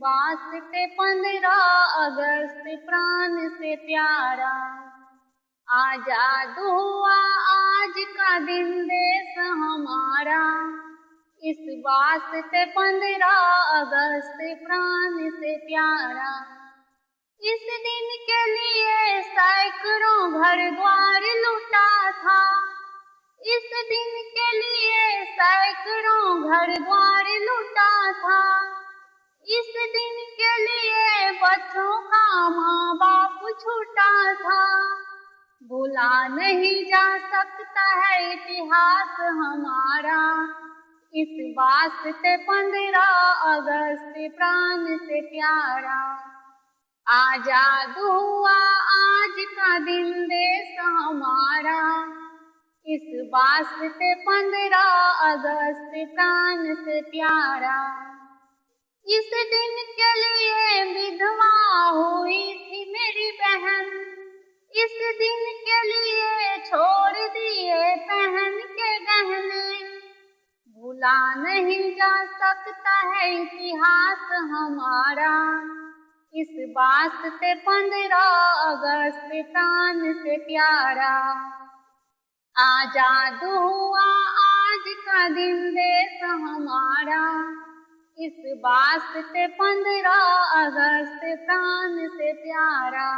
वास्ते 15 अगस्त प्राण से प्यारा, आजाद हुआ आज का दिन देश हमारा। इस वास्ते 15 अगस्त प्राण से प्यारा। इस दिन के लिए सैकड़ों घर द्वार लूटा था, इस दिन के लिए सैकड़ों घर द्वार लूटा था। इस दिन के लिए बच्चों का माँ बाप छूटा था। भुला नहीं जा सकता है इतिहास हमारा। इस वास्ते 15 अगस्त प्राण से प्यारा, आजाद हुआ आज का दिन देश हमारा। इस वास्ते 15 अगस्त प्राण से प्यारा। इस दिन के लिए विधवा हुई थी मेरी बहन, इस दिन के लिए छोड़ दिए पहन के गहने। भुला नहीं जा सकता है इतिहास हमारा। इस वास्ते 15 अगस्त प्राण से प्यारा, आजाद हुआ आज का दिन देश हमारा। इस वास्ते 15 अगस्त प्राण से प्यारा।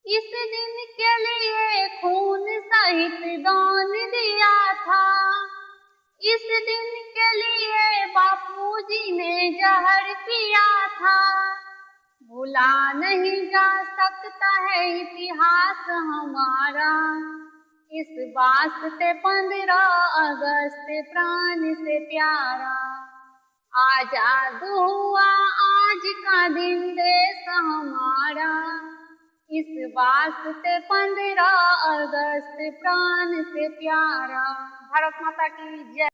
इस दिन के लिए खून सहित दान दिया था, इस दिन के लिए बापूजी ने जहर पिया था। भुला नहीं जा सकता है इतिहास हमारा। इस वास्ते 15 अगस्त प्राण से प्यारा, आजाद हुआ आज का दिन देश हमारा। इस वास्ते 15 अगस्त प्राण से प्यारा। भारत माता की जय।